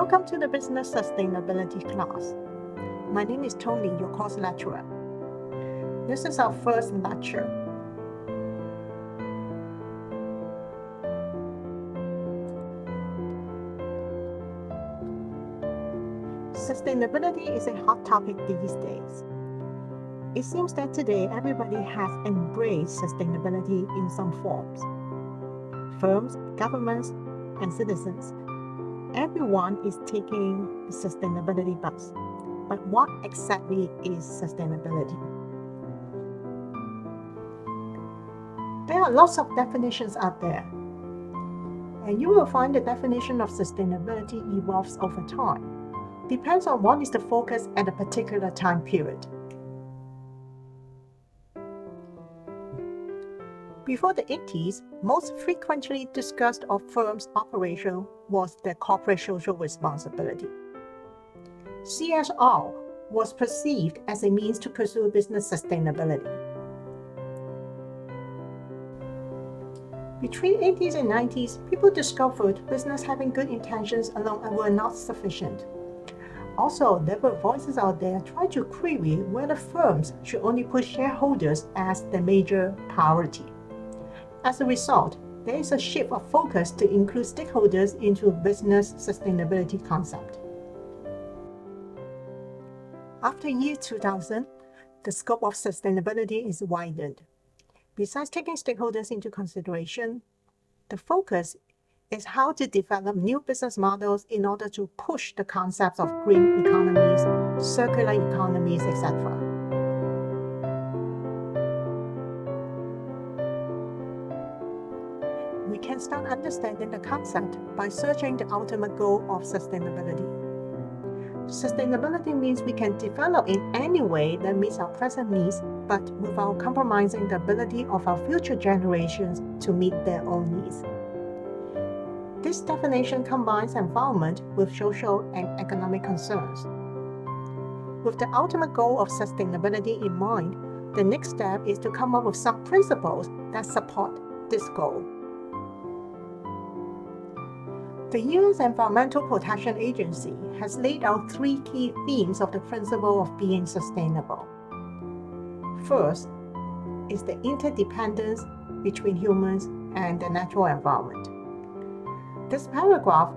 Welcome to the Business Sustainability class. My name is Tony, your course lecturer. This is our first lecture. Sustainability is a hot topic these days. It seems that today everybody has embraced sustainability in some forms. Firms, governments, and citizens. Everyone is taking the sustainability bus. But what exactly is sustainability? There are lots of definitions out there. And you will find the definition of sustainability evolves over time. Depends on what is the focus at a particular time period. Before the 80s, most frequently discussed of firms' operation was their corporate social responsibility. CSR was perceived as a means to pursue business sustainability. Between 80s and 90s, people discovered business having good intentions alone were not sufficient. Also, there were voices out there trying to query whether firms should only put shareholders as the major priority. As a result, there is a shift of focus to include stakeholders into business sustainability concept. After year 2000, the scope of sustainability is widened. Besides taking stakeholders into consideration, the focus is how to develop new business models in order to push the concepts of green economies, circular economies, etc. We can start understanding the concept by searching the ultimate goal of sustainability. Sustainability means we can develop in any way that meets our present needs, but without compromising the ability of our future generations to meet their own needs. This definition combines environment with social and economic concerns. With the ultimate goal of sustainability in mind, the next step is to come up with some principles that support this goal. The U.S. Environmental Protection Agency has laid out three key themes of the principle of being sustainable. First is the interdependence between humans and the natural environment. This paragraph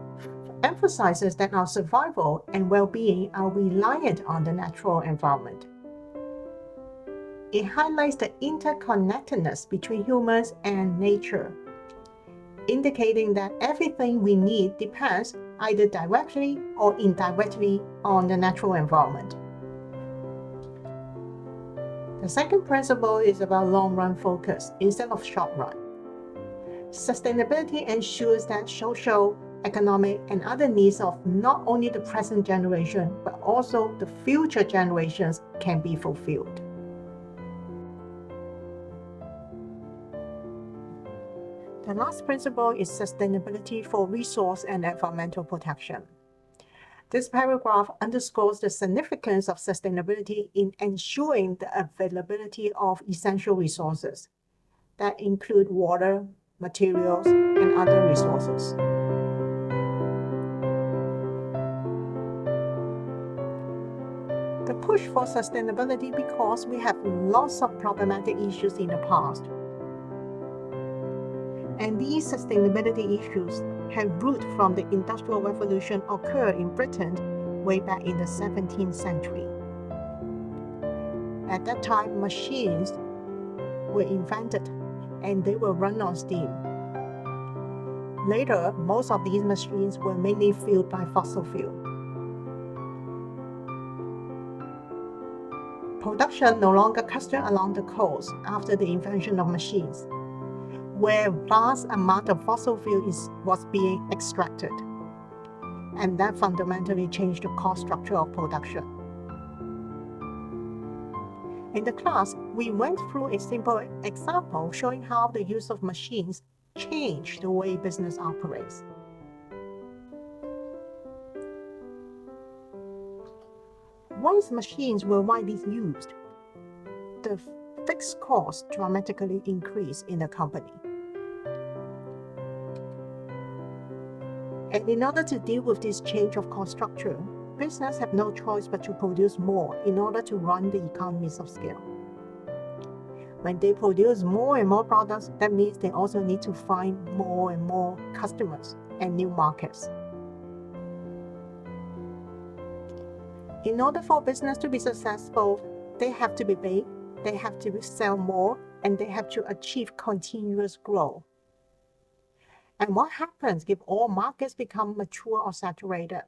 emphasizes that our survival and well-being are reliant on the natural environment. It highlights the interconnectedness between humans and nature, indicating that everything we need depends either directly or indirectly on the natural environment. The second principle is about long-run focus instead of short-run. Sustainability ensures that social, economic, and other needs of not only the present generation, but also the future generations can be fulfilled. The last principle is sustainability for resource and environmental protection. This paragraph underscores the significance of sustainability in ensuring the availability of essential resources that include water, materials, and other resources. The push for sustainability because we have lots of problematic issues in the past. And these sustainability issues have roots from the Industrial Revolution occurred in Britain way back in the 17th century. At that time, machines were invented and they were run on steam. Later, most of these machines were mainly fueled by fossil fuel. Production no longer clustered along the coast after the invention of machines, where vast amount of fossil fuel was being extracted. And that fundamentally changed the cost structure of production. In the class, we went through a simple example showing how the use of machines changed the way business operates. Once machines were widely used, the fixed costs dramatically increased in the company. And in order to deal with this change of cost structure, businesses have no choice but to produce more in order to run the economies of scale. When they produce more and more products, that means they also need to find more and more customers and new markets. In order for business to be successful, they have to be big, they have to sell more, and they have to achieve continuous growth. And what happens if all markets become mature or saturated?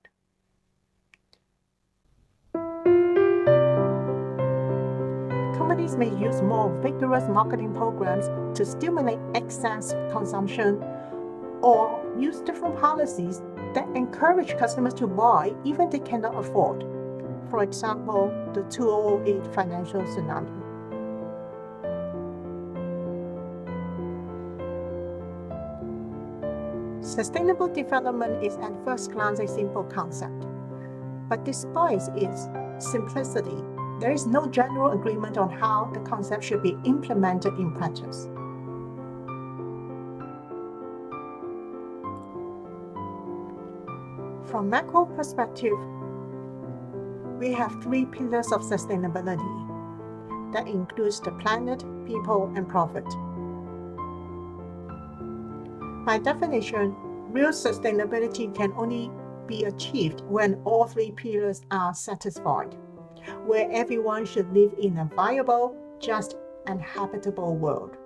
Companies may use more vigorous marketing programs to stimulate excess consumption, or use different policies that encourage customers to buy even they cannot afford. For example, the 2008 financial tsunami. Sustainable development is at first glance a simple concept, but despite its simplicity, there is no general agreement on how the concept should be implemented in practice. From macro perspective, we have three pillars of sustainability that includes the planet, people, and profit. By definition, real sustainability can only be achieved when all three pillars are satisfied, where everyone should live in a viable, just, and habitable world.